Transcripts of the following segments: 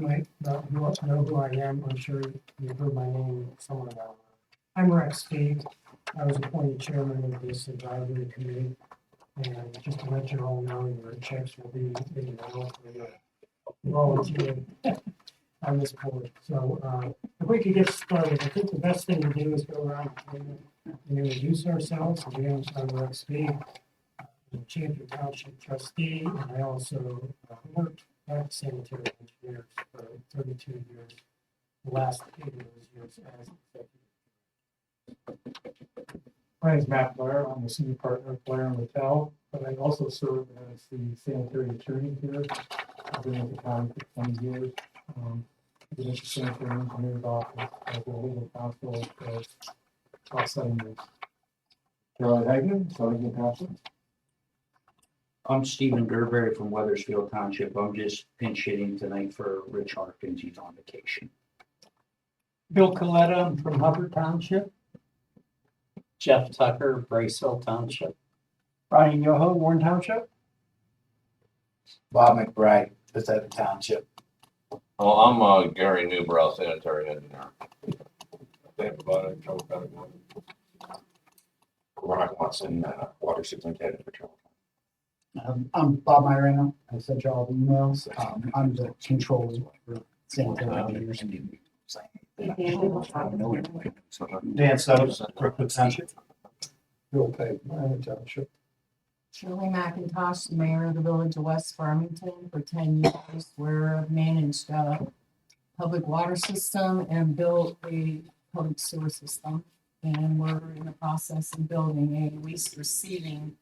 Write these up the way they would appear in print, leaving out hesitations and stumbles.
might not know who I am. I'm sure you've heard my name somewhere around. I'm Rex Speed. I was appointed chairman of this advisory committee. And just to let you all know, your checks will be in the mail for your volunteer on this board. So if we could get started, I think the best thing to do is go around and introduce ourselves. Again, I'm Rex Speed, I'm the Champion Township Trustee, and I also worked at Sanitary Engineers for 32 years, the last 8 of those years as executive. My name is Matt Blair. I'm the senior partner at Blair and Littell, but I also serve as the sanitary attorney here. I've been with the county for 20 years. I've been at the sanitary engineer's office as a legal counsel for about 7 years. Charlie Hagan, Southern Township. I'm Stephen Gerberry from Weathersfield Township. I'm just pinch hitting tonight for Rich Harkins. He's on vacation. Bill Coletta, I'm from Hubbard Township. Jeff Tucker, Braceville Township. Brian Yoho, Warren Township. Bob McBride, Passaic Township. Oh, I'm Gary Newbrow, sanitary engineer. Everybody, Trumbull County. Ron Watson, water superintendent for Trumbull. I'm Bob Myrano. I sent you all the emails. I'm the controller for sanitary engineers. Dan Suttles, Brookwood Township. Bill Pay, Miami Township. Shirley McIntosh, the mayor of the village of West Farmington for 10 years, where I've managed a public water system and built a public sewer system. And we're in the process of building a waste receiving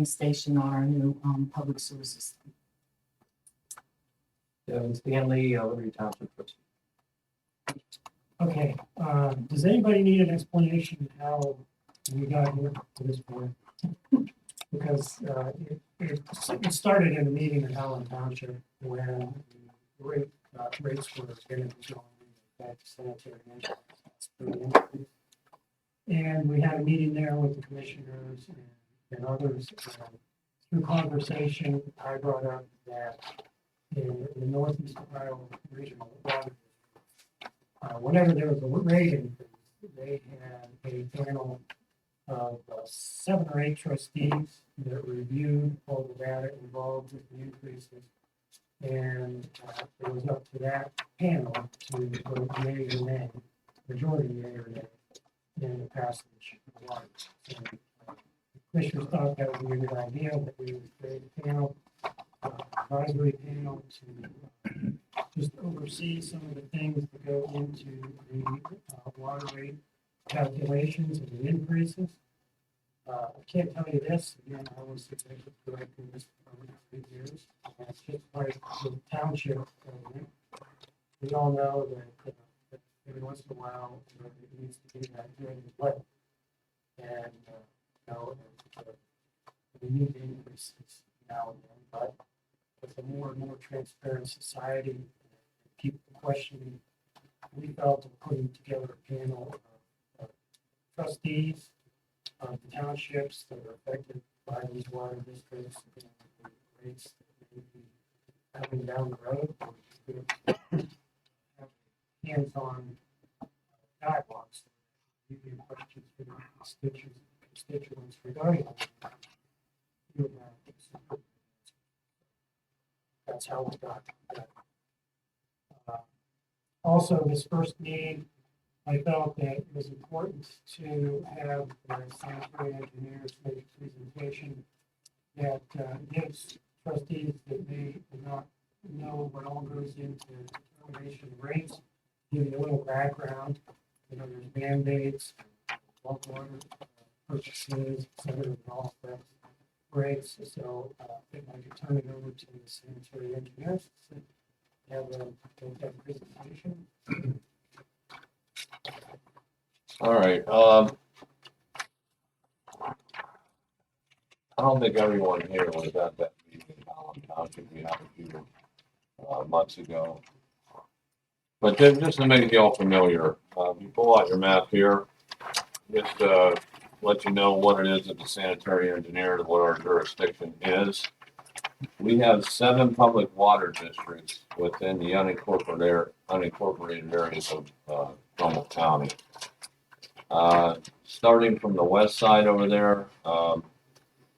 station on our new public sewer system. Devin Stanley, Liberty Township. Okay, does anybody need an explanation how we got here to this point? Because it started in a meeting in Allen Township where rates were going to be going back to sanitary engineers. And we had a meeting there with the commissioners and others. Through conversation, I brought up that in the Northeast Ohio Regional Water, whenever there was a rate increase, they had a panel of 7 or 8 trustees that reviewed all the data involved with the increases. And it was up to that panel to vote yea or nay, majority yea or nay, in the passage of water. So, commissioners thought that would be a good idea, that we would create a panel, advisory panel to just oversee some of the things that go into the water rate calculations and the increases. I can't tell you this, again, I was executive director of this for 3 years. And it's just like the township government. We all know that every once in a while, it needs to be that during the budget. And, we need to increase this now and then, but with a more and more transparent society, keep questioning, we felt of putting together a panel of trustees of the townships that are affected by these water districts and the rates that may be coming down the road. Have hands-on dialogues, review questions for the constituents regarding that. That's how we got that. Also, this first meeting, I felt that it was important to have the sanitary engineers make a presentation that gives trustees that may not know what all goes into determination of rates, give you a little background. There's mandates, bulk water purchases, et cetera, and all that rates. So I think I could turn it over to the sanitary engineers to have that presentation. All right. I don't think everyone here was at that meeting in Allen Township we had a few months ago. But just to make you all familiar, you pull out your map here, just let you know what it is that the sanitary engineer, what our jurisdiction is. we have 7 public water districts within the unincorporated areas of, Trumbull County. Starting from the west side over there,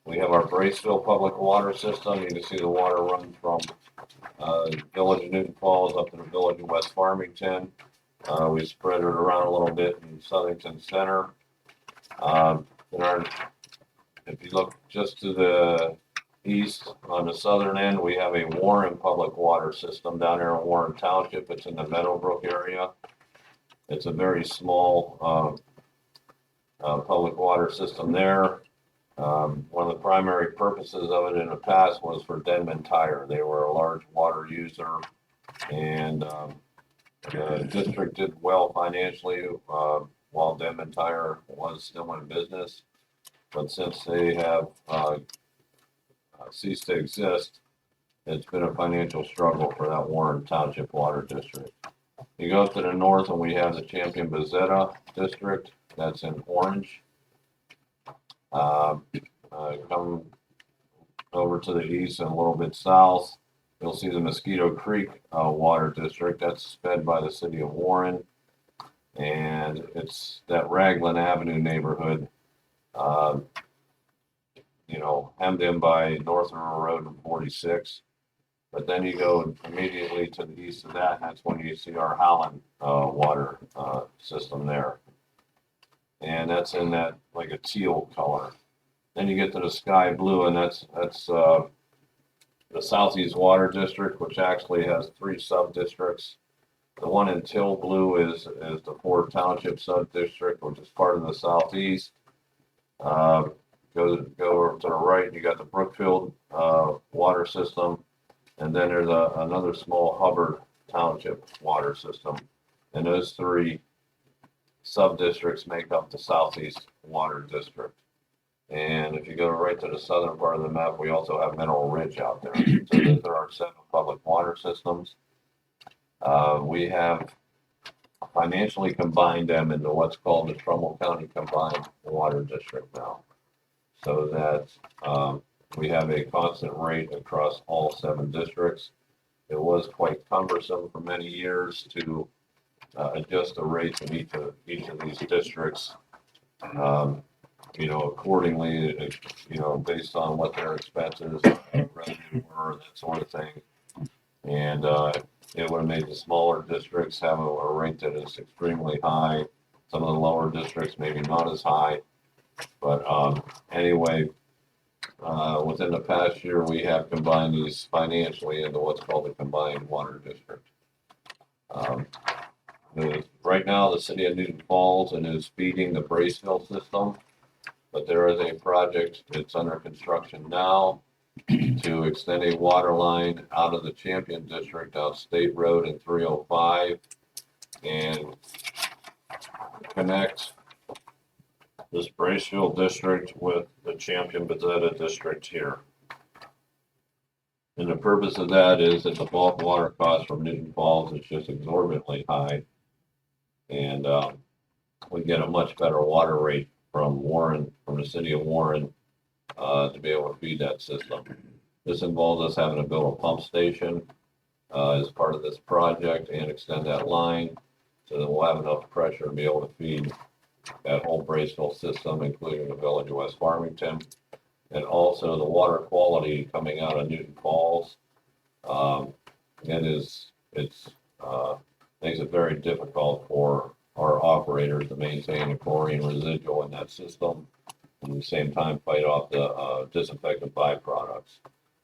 we have our Braceville Public Water System. You can see the water run from, Village of Newton Falls up to the Village of West Farmington. We spread it around a little bit in Southington Center. If you look just to the east on the southern end, we have a Warren Public Water System down there in Warren Township. It's in the Meadowbrook area. It's a very small public water system there. One of the primary purposes of it in the past was for Denman Tire. They were a large water user, and the district did well financially while Denman Tire was still in business. But since they have ceased to exist, it's been a financial struggle for that Warren Township Water District. You go to the north and we have the Champion Bezetta District, that's in orange. Come over to the east and a little bit south, you'll see the Mosquito Creek Water District, that's fed by the city of Warren. And it's that Raglan Avenue neighborhood, hemmed in by North River Road and 46. But then you go immediately to the east of that, and that's when you see our Holland water system there. And that's in that like a teal color. Then you get to the sky blue, and that's the Southeast Water District, which actually has 3 sub-districts. The one in teal blue is the Ford Township sub-district, which is part of the Southeast. Go over to the right, you got the Brookfield water system, and then there's another small Hubbard Township water system. And those 3 sub-districts make up the Southeast Water District. And if you go right to the southern part of the map, we also have Mineral Ridge out there. So those are our 7 public water systems. We have financially combined them into what's called the Trumbull County Combined Water District now. So that we have a constant rate across all 7 districts. It was quite cumbersome for many years to adjust the rates in each of these districts, accordingly, based on what their expenses, revenue were, that sort of thing. And it would have made the smaller districts have a rate that is extremely high. Some of the lower districts maybe not as high. But anyway, within the past year, we have combined these financially into what's called the Combined Water District. Right now, the city of Newton Falls is feeding the Braceville system, but there is a project that's under construction now to extend a water line out of the Champion District out State Road and 305 and connect this Braceville district with the Champion Bezetta district here. And the purpose of that is that the bulk water cost from Newton Falls is just exorbitantly high. And we get a much better water rate from the city of Warren, to be able to feed that system. This involves us having to build a pump station as part of this project and extend that line so that we'll have enough pressure to be able to feed that whole Braceville system, including the Village of West Farmington, and also the water quality coming out of Newton Falls. Makes it very difficult for our operators to maintain a chlorine residual in that system, and at the same time fight off the disinfectant byproducts.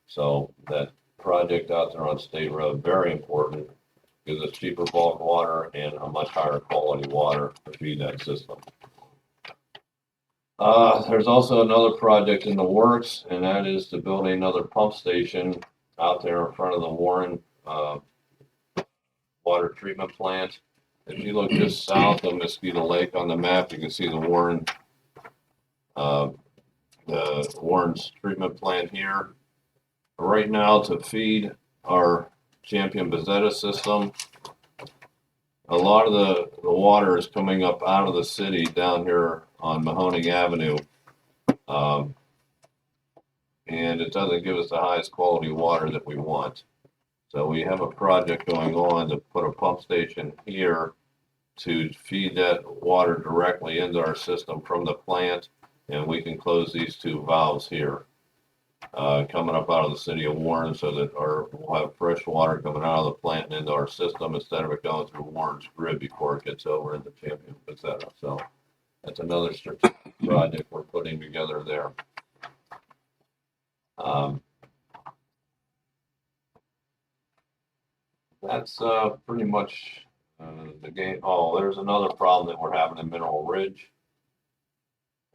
So that project out there on State Road, very important, gives us cheaper bulk water and a much higher quality water to feed that system. There's also another project in the works, and that is to build another pump station out there in front of the Warren water treatment plant. If you look just south of Mosquito Lake on the map, you can see the Warren's treatment plant here. Right now, to feed our Champion Bezetta system, a lot of the water is coming up out of the city down here on Mahoning Avenue. and it doesn't give us the highest quality water that we want. So we have a project going on to put a pump station here to feed that water directly into our system from the plant, and we can close these two valves here, coming up out of the city of Warren, so that we'll have fresh water coming out of the plant and into our system instead of it going through Warren's grid before it gets over into Champion, et cetera. So that's another strategic project we're putting together there. That's pretty much the game. Oh, there's another problem that we're having in Mineral Ridge.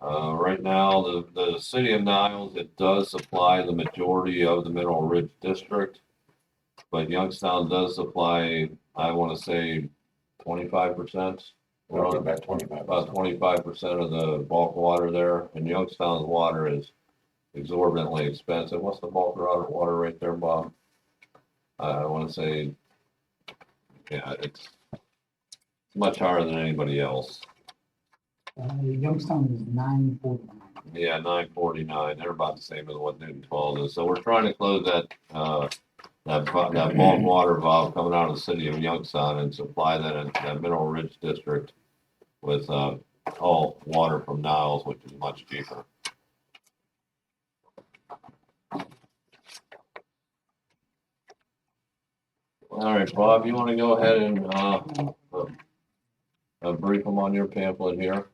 Right now, the city of Niles, it does supply the majority of the Mineral Ridge district, but Youngstown does supply, I want to say, 25%. About 25. About 25% of the bulk water there, and Youngstown's water is exorbitantly expensive. What's the bulk water right there, Bob? I want to say, yeah, it's much higher than anybody else. Youngstown is 949. Yeah, 949. They're about the same as what Newton Falls is. So we're trying to close that bulk water valve coming out of the city of Youngstown and supply that Mineral Ridge district with all water from Niles, which is much cheaper. All right, Bob, you want to go ahead and brief them on your pamphlet here?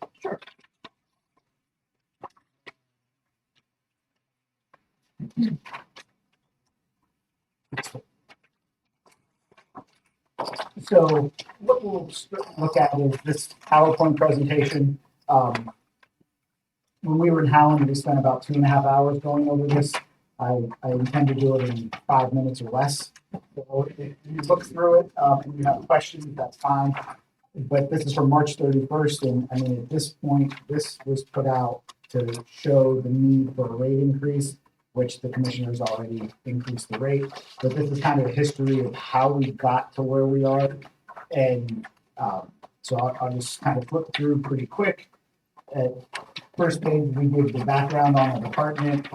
So what we'll look at is this PowerPoint presentation. When we were in Howland, we spent about 2.5 hours going over this. I intend to do it in 5 minutes or less. So if you look through it and you have questions, that's fine. But this is from March 31st, and I mean, at this point, this was put out to show the need for a rate increase, which the commissioners already increased the rate. But this is kind of a history of how we got to where we are. And so I'll just kind of flip through pretty quick. At first page, we give the background on our department.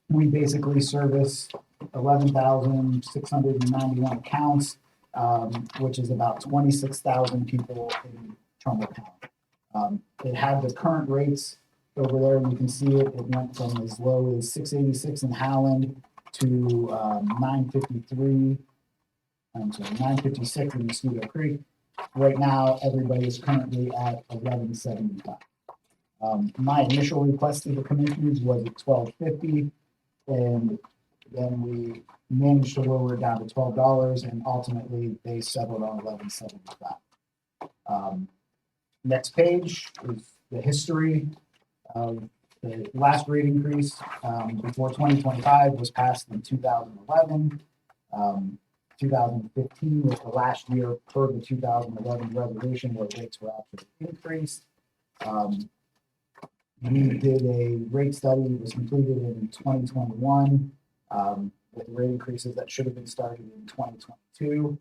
We basically service 11,691 accounts, which is about 26,000 people in Trumbull County. It had the current rates over there, and you can see it. It went from as low as 686 in Howland to 953. I'm sorry, 956 in Mosquito Creek. Right now, everybody is currently at 1175. My initial request to the commissioners was at 1250, and then we managed to lower it down to $12, and ultimately they settled on 1175. Next page is the history of the last rate increase before 2025 was passed in 2011. 2015 was the last year per the 2011 resolution where rates were actually increased. We did a rate study, it was completed in 2021 with rate increases that should have been started in 2022.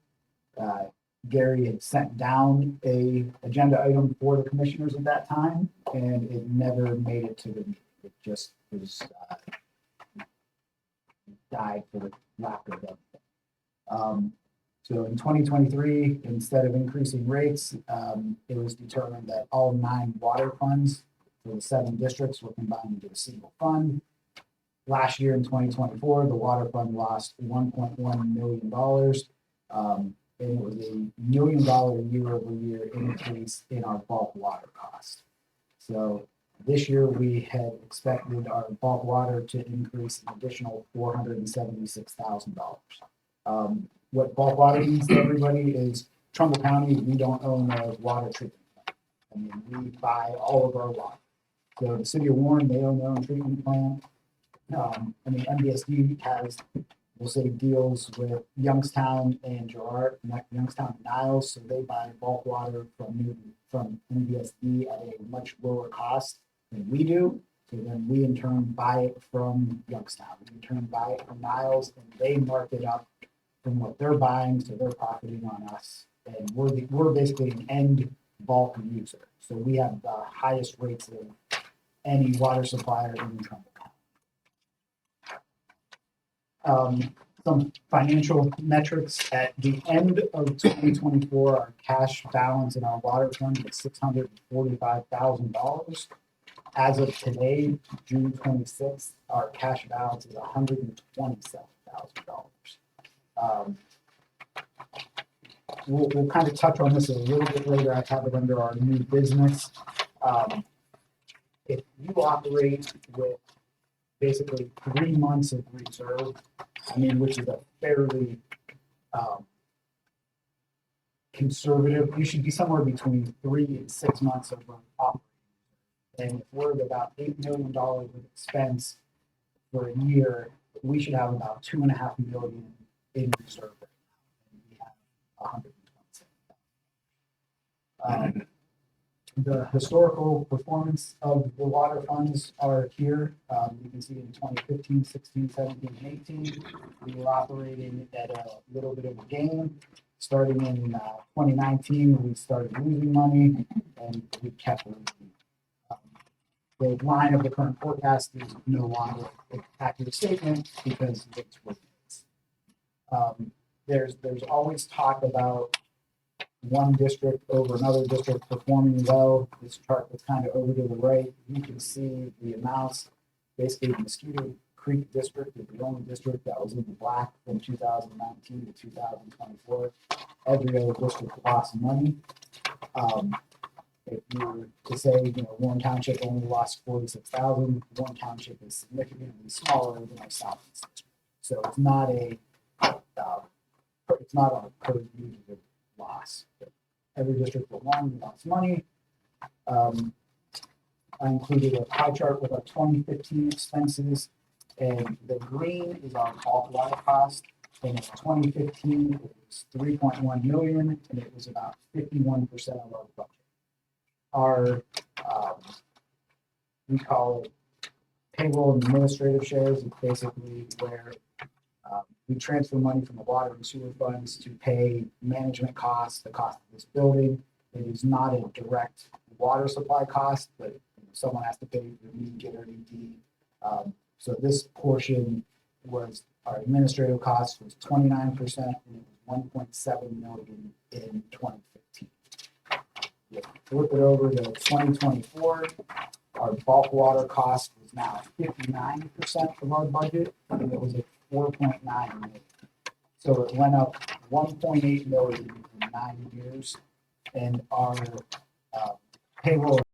Gary had sent down a agenda item for the commissioners at that time, and it never made it to the meeting. It just was died for the lack of it. So in 2023, instead of increasing rates, it was determined that all 9 water funds for the 7 districts were combined into a single fund. Last year in 2024, the water fund lost $1.1 million. And it was $1 million year-over-year increase in our bulk water cost. So this year we had expected our bulk water to increase an additional $476,000. What bulk water means to everybody is Trumbull County, we don't own a water treatment plant. I mean, we buy all of our water. So the city of Warren, they own their own treatment plant. MBSD has, we'll say, deals with Youngstown and Girard, Youngstown and Niles, so they buy bulk water from MBSD at a much lower cost than we do. So then we in turn buy it from Youngstown. We in turn buy it from Niles, and they mark it up from what they're buying, so they're profiting on us. And we're basically an end bulk user. So we have the highest rates of any water supplier in Trumbull County. Some financial metrics at the end of 2024, our cash balance in our water fund was $645,000. As of today, June 26th, our cash balance is $127,000. We'll kind of touch on this a little bit later. I have it under our new business. If you operate with basically 3 months of reserve, I mean, which is a fairly conservative, you should be somewhere between 3 and 6 months of operating. And if we're at about $8 million of expense for a year, we should have about $2.5 million in reserve. And we have 127,000. The historical performance of the water funds are here. You can see in 2015, 16, 17, and 18, we were operating at a little bit of a gain. Starting in 2019, we started losing money, and we kept losing. The line of the current forecast is no longer an accurate statement because it's what it is. There's always talk about one district over another district performing well. This chart that's kind of over to the right, you can see the amounts. Basically, the Mosquito Creek District is the only district that was in the black from 2019 to 2024. Every other district lost money. If you were to say, Warren Township only lost 46,000, Warren Township is significantly smaller than our Southeast district. So it's not a per unit loss. Every district that won lost money. I included a pie chart with our 2015 expenses, and the green is our bulk water cost. And in 2015, it was 3.1 million, and it was about 51% of our budget. Our we call it payroll and administrative shares. It's basically where we transfer money from the water and sewer funds to pay management costs, the cost of this building. It is not a direct water supply cost, but someone has to pay the get or ED. So this portion was our administrative cost was 29%, and it was 1.7 million in 2015. Flip it over to 2024, our bulk water cost was now 59% of our budget, and it was at 4.9 million. So it went up 1.8 million in 9 years, and our payroll